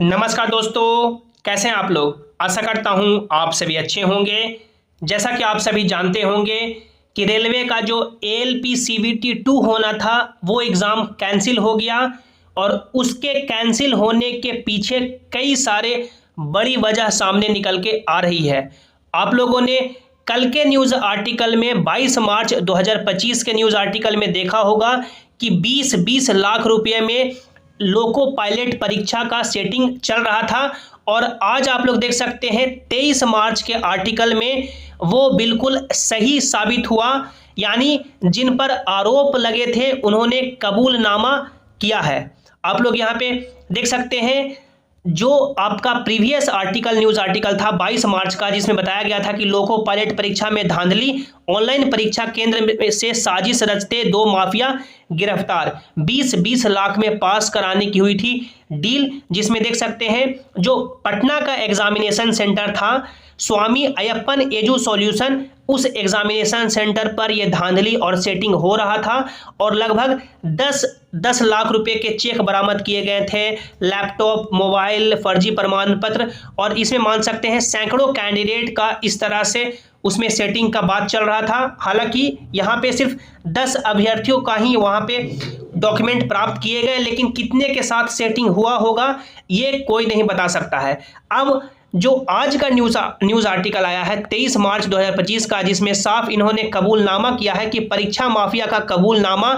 नमस्कार दोस्तों, कैसे हैं आप लोग। आशा करता हूं आप सभी अच्छे होंगे। जैसा कि आप सभी जानते होंगे कि रेलवे का जो एएलपी सीवीटी 2 होना था वो एग्ज़ाम कैंसिल हो गया और उसके कैंसिल होने के पीछे कई सारे बड़ी वजह सामने निकल के आ रही है। आप लोगों ने कल के न्यूज़ आर्टिकल में 22 मार्च 2025 के न्यूज़ आर्टिकल में देखा होगा कि 20-20 लाख रुपए में लोको पायलट परीक्षा का सेटिंग चल रहा था और आज आप लोग देख सकते हैं 23 मार्च के आर्टिकल में वो बिल्कुल सही साबित हुआ। यानी जिन पर आरोप लगे थे उन्होंने कबूलनामा किया है। आप लोग यहाँ पे देख सकते हैं जो आपका प्रीवियस आर्टिकल न्यूज़ आर्टिकल था 22 मार्च का, जिसमें बताया गया था कि लोको पायलट परीक्षा में धांधली, ऑनलाइन परीक्षा केंद्र से साजिश रचते 2 माफिया गिरफ्तार, 20-20 लाख में पास कराने की हुई थी डील। जिसमें देख सकते हैं जो पटना का एग्जामिनेशन सेंटर था स्वामी अयप्पन एजू सॉल्यूशन, उस एग्जामिनेशन सेंटर पर यह धांधली और सेटिंग हो रहा था और लगभग 10 लाख रुपए के चेक बरामद किए गए थे, लैपटॉप, मोबाइल, फर्जी प्रमाण पत्र, और इसमें मान सकते हैं सैकड़ों कैंडिडेट का इस तरह से उसमें सेटिंग का बात चल रहा था। हालांकि यहाँ पे सिर्फ 10 अभ्यर्थियों का ही वहाँ पे डॉक्यूमेंट प्राप्त किए गए, लेकिन कितने के साथ सेटिंग हुआ होगा ये कोई नहीं बता सकता है। अब जो आज का न्यूज़ आर्टिकल आया है 23 मार्च 2025 का, जिसमें साफ इन्होंने कबूलनामा किया है कि परीक्षा माफिया का कबूलनामा,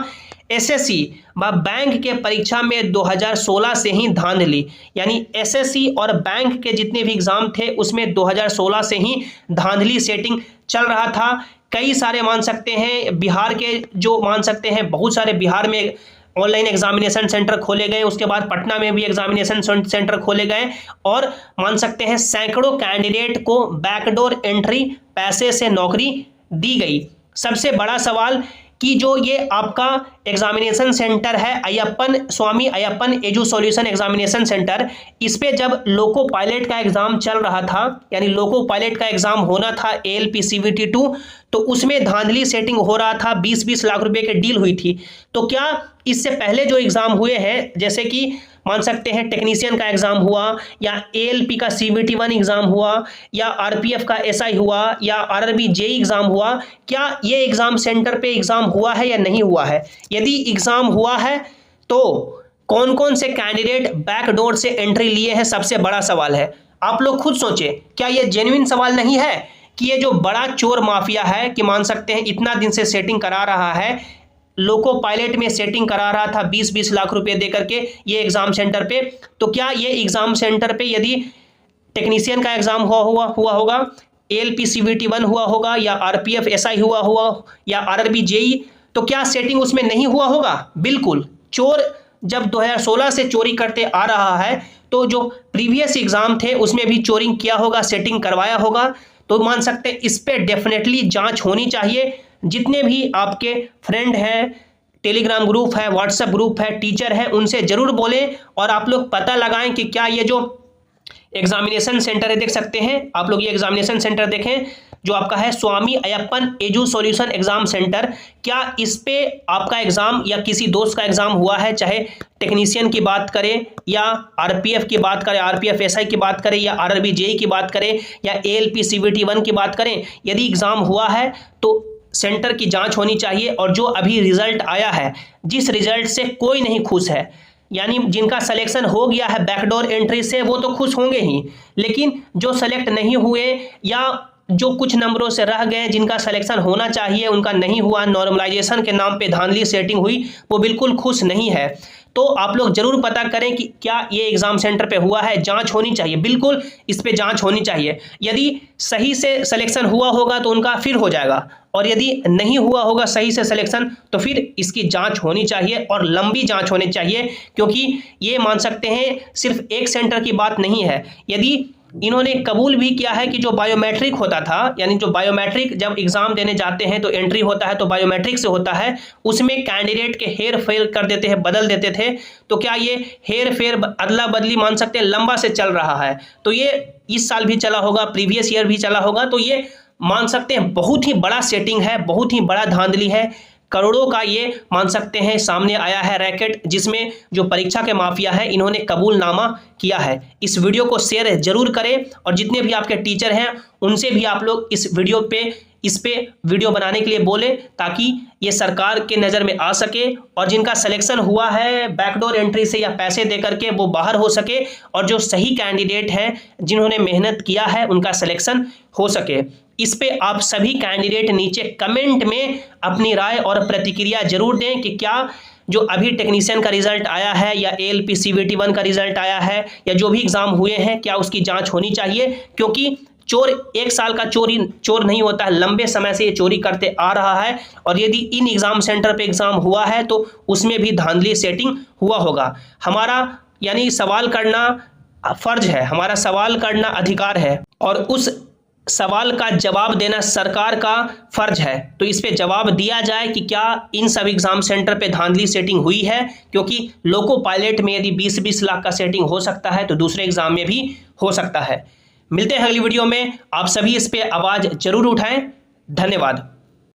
एसएससी व बैंक के परीक्षा में 2016 से ही धांधली, यानी एसएससी और बैंक के जितने भी एग्जाम थे उसमें 2016 से ही धांधली सेटिंग चल रहा था। कई सारे मान सकते हैं बिहार के, जो मान सकते हैं बहुत सारे बिहार में ऑनलाइन एग्जामिनेशन सेंटर खोले गए, उसके बाद पटना में भी एग्जामिनेशन सेंटर खोले गए और मान सकते हैं सैकड़ों कैंडिडेट को बैकडोर एंट्री पैसे से नौकरी दी गई। सबसे बड़ा सवाल कि जो ये आपका एग्जामिनेशन सेंटर है Ayyappan, Swami Ayyappan edu solution examination centre, इस पे जब लोको पायलट का एग्जाम चल रहा था, यानी लोको पायलट का एग्जाम होना था एएलपी सीवीटी 2, तो उसमें धांधली सेटिंग हो रहा था, 20-20 लाख रुपए की डील हुई थी। तो क्या इससे पहले जो एग्जाम हुए हैं, जैसे कि मान सकते हैं टेक्नीशियन का एग्जाम हुआ या एएलपी का सीवीटी 1 एग्जाम हुआ या आरपीएफ का एसआई हुआ या आरआरबी जेई एग्जाम हुआ, क्या ये एग्जाम सेंटर पे एग्जाम हुआ है या नहीं हुआ है? यदि एग्जाम हुआ है तो कौन कौन से कैंडिडेट बैकडोर से एंट्री लिए हैं, सबसे बड़ा सवाल है। आप लोग खुद सोचें, क्या ये जेन्युइन सवाल नहीं है कि ये जो बड़ा चोर माफिया है, कि मान सकते हैं इतना दिन से सेटिंग करा रहा है, लोको पायलट में सेटिंग करा रहा था 20-20 लाख रुपए दे करके ये एग्जाम सेंटर पे, तो क्या ये एग्जाम सेंटर पे यदि टेक्नीशियन का एग्जाम हुआ होगा, एएलपी सीवीटी 1 हुआ होगा या आरपीएफ एसआई हुआ या आरआरबी जेई, तो क्या सेटिंग उसमें नहीं हुआ होगा? बिल्कुल। चोर जब 2016 से चोरी करते आ रहा है तो जो प्रीवियस एग्जाम थे उसमें भी चोरी किया होगा, सेटिंग करवाया होगा। तो मान सकते हैं इस पे डेफिनेटली जांच होनी चाहिए। जितने भी आपके फ्रेंड हैं, टेलीग्राम ग्रुप है, व्हाट्सएप ग्रुप है, टीचर हैं, उनसे जरूर बोलें और आप लोग पता लगाएं कि क्या ये जो एग्जामिनेशन सेंटर है, देख सकते हैं आप लोग, ये एग्जामिनेशन सेंटर देखें जो आपका है Swami Ayyappan edu solution exam centre, क्या इस पे आपका एग्जाम या किसी दोस्त का एग्जाम हुआ है? चाहे टेक्नीशियन की बात करें या आरपीएफ की बात करें, आरपीएफ एसआई की बात करें या आरआरबी जेई की बात करें या एएलपी सीवीटी 1 की बात करें, यदि एग्जाम हुआ है तो सेंटर की जांच होनी चाहिए। और जो अभी रिजल्ट आया है, जिस रिजल्ट से कोई नहीं खुश है, यानी जिनका सिलेक्शन हो गया है बैकडोर एंट्री से वो तो खुश होंगे ही, लेकिन जो सेलेक्ट नहीं हुए या जो कुछ नंबरों से रह गए, जिनका सिलेक्शन होना चाहिए उनका नहीं हुआ, नॉर्मलाइजेशन के नाम पे धांधली सेटिंग हुई, वो बिल्कुल खुश नहीं है। तो आप लोग जरूर पता करें कि क्या ये एग्जाम सेंटर पे हुआ है, जांच होनी चाहिए, बिल्कुल इस पे जांच होनी चाहिए। यदि सही से सिलेक्शन हुआ होगा तो उनका फिर हो जाएगा, और यदि नहीं हुआ होगा सही से सिलेक्शन तो फिर इसकी जांच होनी चाहिए और लंबी जांच होनी चाहिए, क्योंकि ये मान सकते हैं सिर्फ एक सेंटर की बात नहीं है। यदि इन्होंने कबूल भी किया है कि जो बायोमेट्रिक होता था, यानी जो बायोमेट्रिक जब एग्जाम देने जाते हैं तो एंट्री होता है तो बायोमेट्रिक से होता है, उसमें कैंडिडेट के हेर फेर कर देते हैं, बदल देते थे, तो क्या ये हेर फेर अदला बदली मान सकते हैं लंबा से चल रहा है? तो ये इस साल भी चला होगा, प्रीवियस ईयर भी चला होगा, तो ये मान सकते हैं बहुत ही बड़ा सेटिंग है, बहुत ही बड़ा धांधली है। करोड़ों का ये मान सकते हैं सामने आया है रैकेट, जिसमें जो परीक्षा के माफिया है इन्होंने कबूलनामा किया है। इस वीडियो को शेयर जरूर करें और जितने भी आपके टीचर हैं उनसे भी आप लोग इस पे वीडियो बनाने के लिए बोलें, ताकि ये सरकार के नज़र में आ सके और जिनका सिलेक्शन हुआ है बैकडोर एंट्री से या पैसे दे करके वो बाहर हो सके, और जो सही कैंडिडेट हैं जिन्होंने मेहनत किया है उनका सिलेक्शन हो सके। इस पे आप सभी कैंडिडेट नीचे कमेंट में अपनी राय और प्रतिक्रिया जरूर दें कि क्या जो अभी टेक्नीशियन का रिजल्ट आया है या ALP CVT 1 का रिजल्ट आया है या जो भी एग्ज़ाम हुए हैं क्या उसकी जांच होनी चाहिए, क्योंकि चोर एक साल का चोर नहीं होता है, लंबे समय से ये चोरी करते आ रहा है। और यदि इन एग्ज़ाम सेंटर पे एग्ज़ाम हुआ है तो उसमें भी धांधली सेटिंग हुआ होगा। हमारा यानी सवाल करना फर्ज है, हमारा सवाल करना अधिकार है और उस सवाल का जवाब देना सरकार का फर्ज है। तो इस पे जवाब दिया जाए कि क्या इन सब एग्ज़ाम सेंटर पे धांधली सेटिंग हुई है, क्योंकि लोको पायलट में यदि 20-20 लाख का सेटिंग हो सकता है तो दूसरे एग्ज़ाम में भी हो सकता है। मिलते हैं अगली वीडियो में, आप सभी इस पे आवाज़ जरूर उठाएं। धन्यवाद।